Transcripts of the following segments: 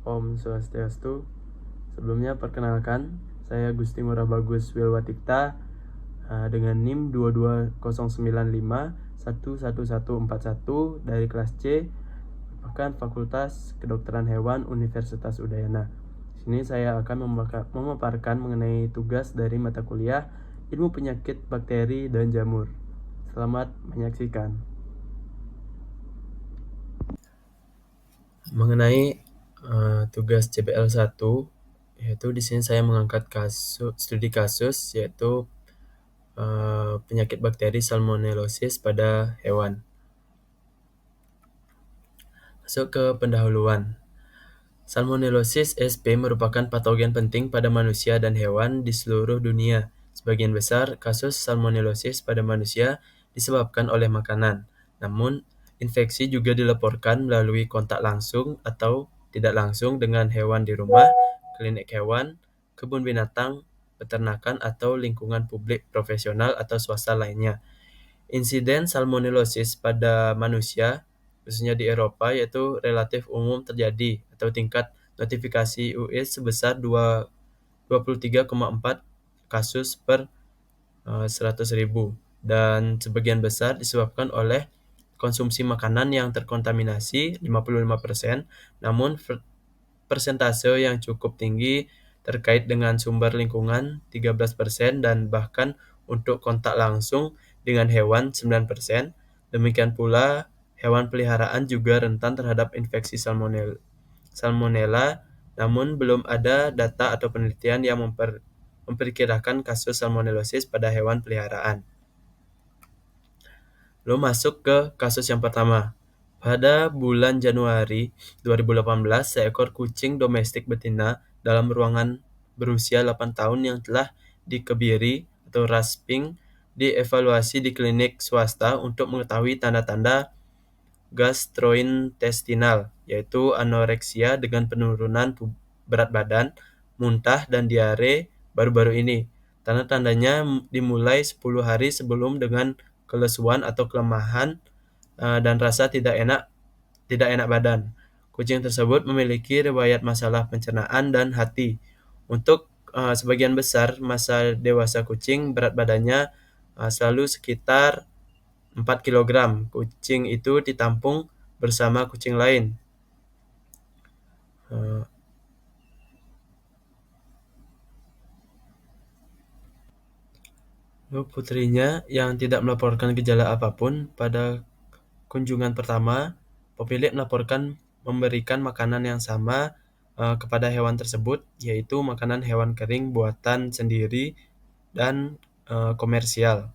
Om Swastiastu. Sebelumnya perkenalkan, saya Gusti Ngurah Bagus Wilwatikta dengan NIM 22095111141 dari kelas C, merupakan Fakultas Kedokteran Hewan Universitas Udayana. Di sini saya akan memaparkan mengenai tugas dari mata kuliah Ilmu Penyakit Bakteri dan Jamur. Selamat menyaksikan. Mengenai tugas CPL 1, yaitu di sini saya mengangkat studi kasus yaitu penyakit bakteri Salmonellosis pada hewan. Masuk ke pendahuluan. Salmonellosis SP merupakan patogen penting pada manusia dan hewan di seluruh dunia. Sebagian besar kasus salmonellosis pada manusia disebabkan oleh makanan. Namun, infeksi juga dilaporkan melalui kontak langsung atau tidak langsung dengan hewan di rumah, klinik hewan, kebun binatang, peternakan, atau lingkungan publik profesional atau swasta lainnya. Insiden salmonellosis pada manusia, khususnya di Eropa, yaitu relatif umum terjadi atau tingkat notifikasi US sebesar 23,4 kasus per 100.000, dan sebagian besar disebabkan oleh konsumsi makanan yang terkontaminasi 55%, namun persentase yang cukup tinggi terkait dengan sumber lingkungan 13%, dan bahkan untuk kontak langsung dengan hewan 9%. Demikian pula hewan peliharaan juga rentan terhadap infeksi salmonella, namun belum ada data atau penelitian yang memperkirakan kasus salmonellosis pada hewan peliharaan. Lalu masuk ke kasus yang pertama. Pada bulan Januari 2018, seekor kucing domestik betina dalam ruangan berusia 8 tahun yang telah dikebiri atau rasping dievaluasi di klinik swasta untuk mengetahui tanda-tanda gastrointestinal, yaitu anoreksia dengan penurunan berat badan, muntah, dan diare baru-baru ini. Tanda-tandanya dimulai 10 hari sebelum dengan kelesuan atau kelemahan dan rasa tidak enak badan. Kucing tersebut memiliki riwayat masalah pencernaan dan hati. Untuk sebagian besar masa dewasa kucing, berat badannya selalu sekitar 4 kg. Kucing itu ditampung bersama kucing lain. Lalu putrinya yang tidak melaporkan gejala apapun pada kunjungan pertama, pemilik melaporkan memberikan makanan yang sama kepada hewan tersebut, yaitu makanan hewan kering buatan sendiri dan komersial.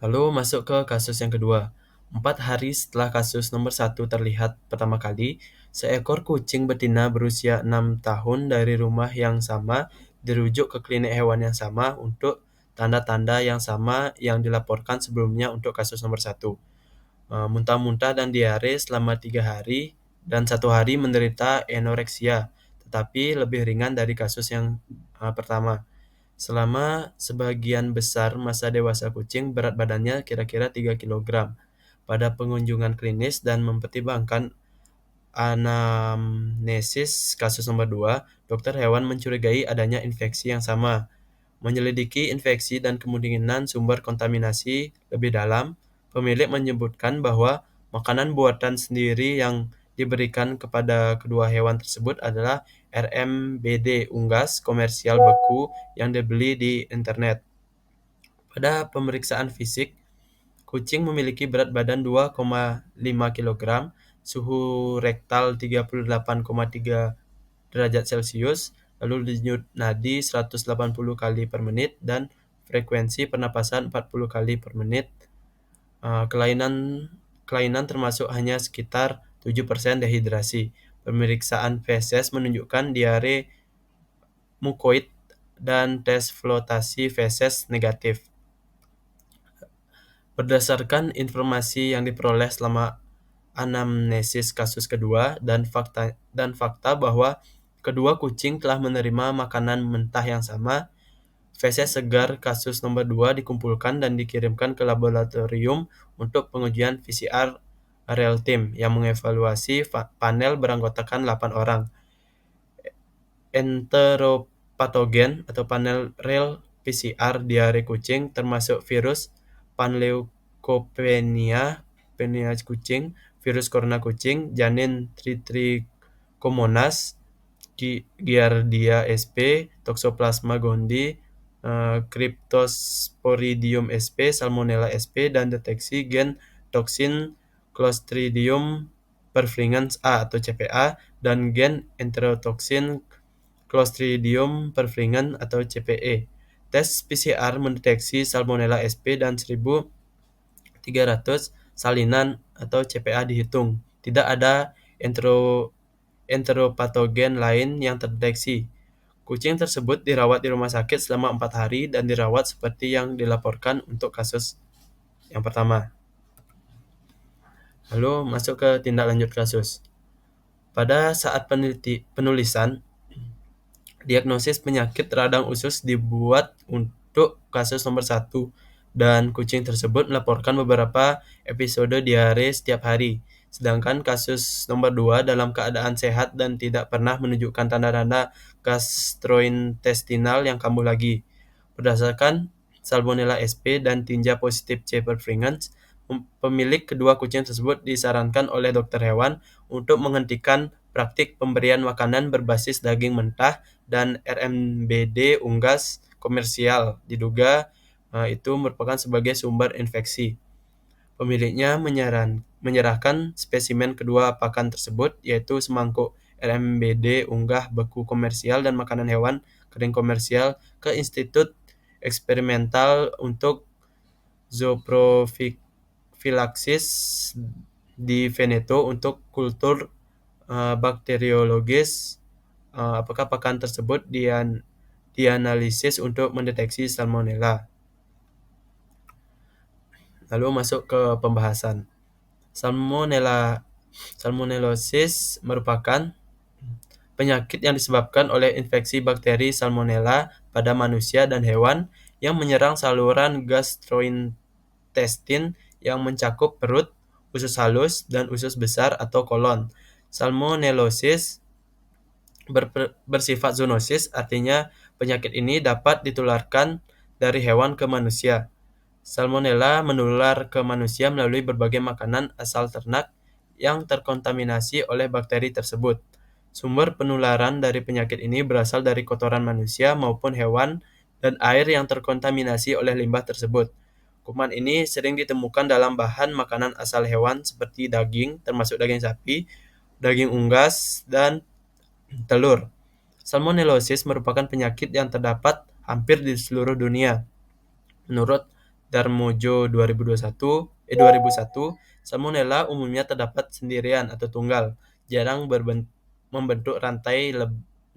Lalu masuk ke kasus yang kedua. 4 hari setelah kasus nomor 1 terlihat pertama kali, seekor kucing betina berusia 6 tahun dari rumah yang sama dirujuk ke klinik hewan yang sama untuk tanda-tanda yang sama yang dilaporkan sebelumnya untuk kasus nomor 1. Muntah-muntah dan diare selama 3 hari, dan 1 hari menderita anoreksia, tetapi lebih ringan dari kasus yang pertama. Selama sebagian besar masa dewasa kucing, berat badannya kira-kira 3 kg. Pada pengunjungan klinis dan mempertimbangkan anamnesis kasus nomor 2, dokter hewan mencurigai adanya infeksi yang sama. Menyelidiki infeksi dan kemungkinan sumber kontaminasi lebih dalam, pemilik menyebutkan bahwa makanan buatan sendiri yang diberikan kepada kedua hewan tersebut adalah RMBD unggas komersial beku yang dibeli di internet. Pada pemeriksaan fisik, kucing memiliki berat badan 2,5 kg, suhu rektal 38,3 derajat Celcius, lalu denyut nadi 180 kali per menit, dan frekuensi pernapasan 40 kali per menit. Kelainan termasuk hanya sekitar 7% dehidrasi. Pemeriksaan feses menunjukkan diare mukoid dan tes flotasi feses negatif. Berdasarkan informasi yang diperoleh selama anamnesis kasus kedua dan fakta bahwa kedua kucing telah menerima makanan mentah yang sama, feses segar kasus nomor 2 dikumpulkan dan dikirimkan ke laboratorium untuk pengujian PCR Real Team yang mengevaluasi panel beranggotakan 8 orang. Enteropatogen atau panel real PCR diare kucing termasuk virus Panleukopenia, penia kucing, virus corona kucing, janin Trichomonas, Giardia sp, Toxoplasma gondii, Cryptosporidium sp, Salmonella sp, dan deteksi gen toksin Clostridium perfringens A atau CPA dan gen enterotoksin Clostridium perfringens atau CPE. Tes PCR mendeteksi Salmonella sp dan 1.300 salinan atau CPA dihitung. Tidak ada enteropatogen lain yang terdeteksi. Kucing tersebut dirawat di rumah sakit selama 4 hari dan dirawat seperti yang dilaporkan untuk kasus yang pertama. Lalu masuk ke tindak lanjut kasus. Pada saat penulisan, diagnosis penyakit radang usus dibuat untuk kasus nomor 1 dan kucing tersebut melaporkan beberapa episode diare setiap hari. Sedangkan kasus nomor 2 dalam keadaan sehat dan tidak pernah menunjukkan tanda-tanda gastrointestinal yang kambuh lagi. Berdasarkan Salmonella sp dan tinja positif C. perfringens, pemilik kedua kucing tersebut disarankan oleh dokter hewan untuk menghentikan praktik pemberian makanan berbasis daging mentah dan RMBD unggas komersial diduga itu merupakan sebagai sumber infeksi. Pemiliknya menyerahkan spesimen kedua pakan tersebut, yaitu semangkuk RMBD unggah beku komersial dan makanan hewan kering komersial, ke Institut Eksperimental untuk Zooprofilaksis di Veneto untuk kultur bakteriologis. Apakah pakan tersebut dianalisis untuk mendeteksi salmonella. Lalu masuk ke pembahasan. Salmonellosis merupakan penyakit yang disebabkan oleh infeksi bakteri salmonella pada manusia dan hewan yang menyerang saluran gastrointestin yang mencakup perut, usus halus, dan usus besar atau kolon. Salmonellosis bersifat zoonosis, artinya penyakit ini dapat ditularkan dari hewan ke manusia. Salmonella menular ke manusia melalui berbagai makanan asal ternak yang terkontaminasi oleh bakteri tersebut. Sumber penularan dari penyakit ini berasal dari kotoran manusia maupun hewan dan air yang terkontaminasi oleh limbah tersebut. Kuman ini sering ditemukan dalam bahan makanan asal hewan seperti daging, termasuk daging sapi, daging unggas, dan telur. Salmonellosis merupakan penyakit yang terdapat hampir di seluruh dunia. Menurut Darmojo 2001, Salmonella umumnya terdapat sendirian atau tunggal, jarang membentuk rantai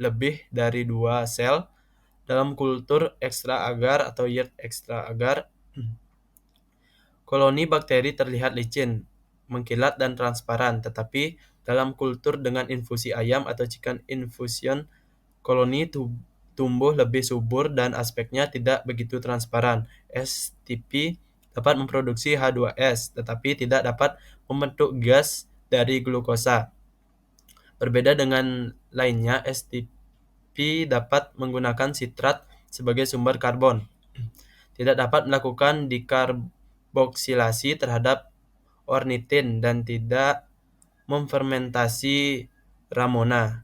lebih dari 2 sel. Dalam kultur ekstra agar atau yeast ekstra agar, koloni bakteri terlihat licin, mengkilat dan transparan, tetapi dalam kultur dengan infusi ayam atau chicken infusion, koloni tumbuh lebih subur dan aspeknya tidak begitu transparan. STP dapat memproduksi H2S, tetapi tidak dapat membentuk gas dari glukosa. Berbeda dengan lainnya, STP dapat menggunakan sitrat sebagai sumber karbon. Tidak dapat melakukan dikarboksilasi terhadap ornitin dan tidak memfermentasi ramona.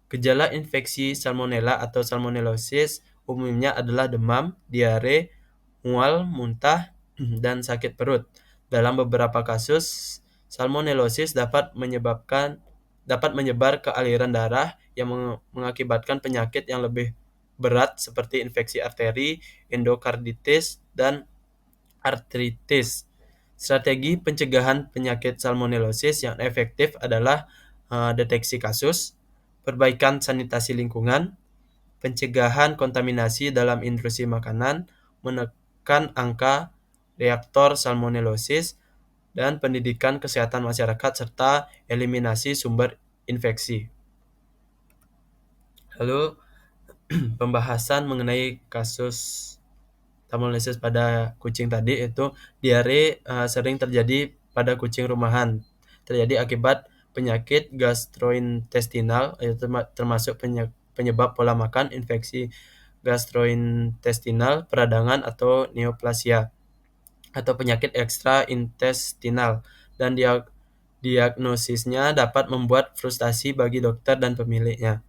Gejala infeksi salmonella atau salmonellosis umumnya adalah demam, diare, mual, muntah, dan sakit perut. Dalam beberapa kasus, salmonellosis dapat menyebar ke aliran darah yang mengakibatkan penyakit yang lebih berat seperti infeksi arteri, endokarditis, dan artritis. Strategi pencegahan penyakit salmonellosis yang efektif adalah deteksi kasus, perbaikan sanitasi lingkungan, pencegahan kontaminasi dalam industri makanan, menekan angka reaktor salmonellosis, dan pendidikan kesehatan masyarakat serta eliminasi sumber infeksi. Lalu pembahasan mengenai kasus salmonellosis pada kucing tadi itu diare sering terjadi pada kucing rumahan. terjadi akibat penyakit gastrointestinal, yaitu termasuk penyebab pola makan, infeksi gastrointestinal, peradangan atau neoplasia, atau penyakit ekstraintestinal, dan diagnosisnya dapat membuat frustasi bagi dokter dan pemiliknya.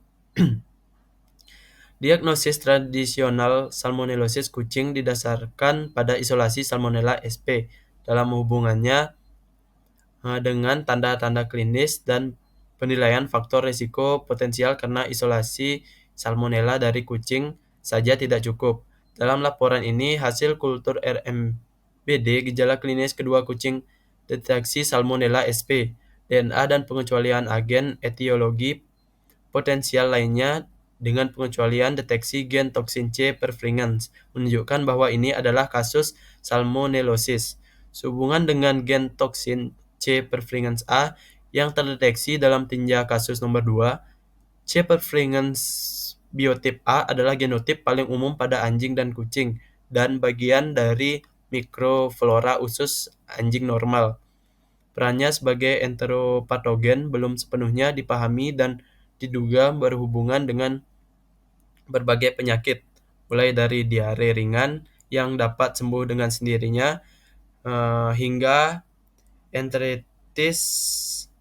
Diagnosis tradisional salmonellosis kucing didasarkan pada isolasi Salmonella sp dalam hubungannya dengan tanda-tanda klinis dan penilaian faktor risiko potensial karena isolasi Salmonella dari kucing saja tidak cukup. Dalam laporan ini, hasil kultur RMBD gejala klinis kedua kucing deteksi Salmonella sp, DNA dan pengecualian agen etiologi potensial lainnya dengan pengecualian deteksi gen toksin C. perfringens menunjukkan bahwa ini adalah kasus salmonellosis. Sehubungan dengan gen toksin C. perfringens A yang terdeteksi dalam tinja kasus nomor 2, C. perfringens biotip A adalah genotip paling umum pada anjing dan kucing dan bagian dari mikroflora usus anjing normal. Perannya sebagai enteropatogen belum sepenuhnya dipahami dan diduga berhubungan dengan berbagai penyakit, mulai dari diare ringan yang dapat sembuh dengan sendirinya hingga enteritis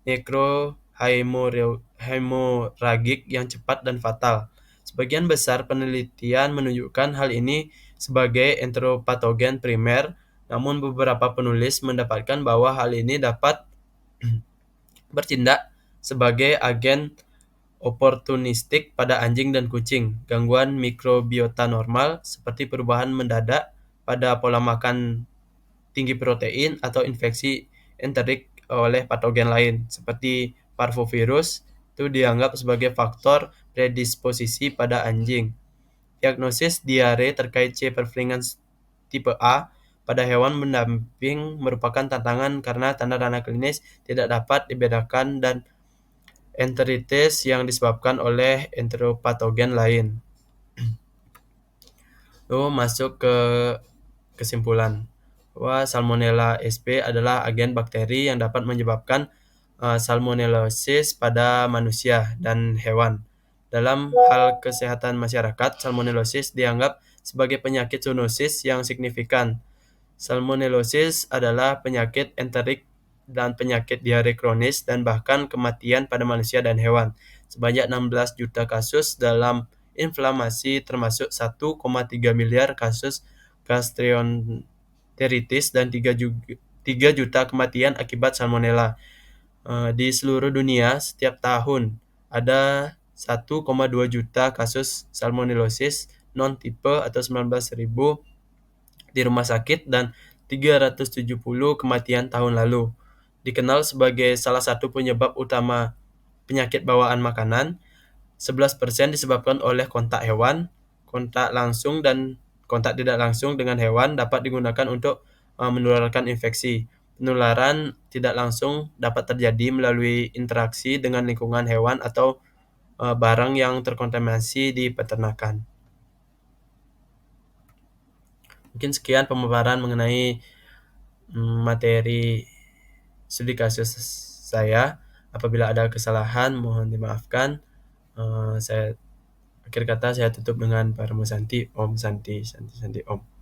nekrohemoragik yang cepat dan fatal. Sebagian besar penelitian menunjukkan hal ini sebagai enteropatogen primer, namun beberapa penulis mendapatkan bahwa hal ini dapat bertindak sebagai agen oportunistik pada anjing dan kucing. Gangguan mikrobiota normal seperti perubahan mendadak pada pola makan tinggi protein atau infeksi enterik oleh patogen lain seperti parvovirus itu dianggap sebagai faktor predisposisi pada anjing. Diagnosis diare terkait C. perfringens tipe A pada hewan pendamping merupakan tantangan karena tanda-tanda klinis tidak dapat dibedakan dan enteritis yang disebabkan oleh enteropatogen lain. Lalu masuk ke kesimpulan bahwa Salmonella sp adalah agen bakteri yang dapat menyebabkan salmonellosis pada manusia dan hewan. Dalam hal kesehatan masyarakat, salmonellosis dianggap sebagai penyakit zoonosis yang signifikan. Salmonellosis adalah penyakit enterik dan penyakit diare kronis dan bahkan kematian pada manusia dan hewan. Sebanyak 16 juta kasus dalam inflamasi termasuk 1,3 miliar kasus gastroenteritis dan 3 juta kematian akibat salmonella. Di seluruh dunia setiap tahun ada 1,2 juta kasus salmonellosis non-tipe atau 19.000 di rumah sakit dan 370 kematian tahun lalu. Dikenal sebagai salah satu penyebab utama penyakit bawaan makanan, 11% disebabkan oleh kontak hewan, kontak langsung dan kontak tidak langsung dengan hewan dapat digunakan untuk menularkan infeksi. Penularan tidak langsung dapat terjadi melalui interaksi dengan lingkungan hewan atau barang yang terkontaminasi di peternakan. Mungkin sekian pemaparan mengenai materi studi kasus saya. Apabila ada kesalahan mohon dimaafkan. Akhir kata saya tutup dengan Parmo Santi, Om Santi, Santi, Santi, Om.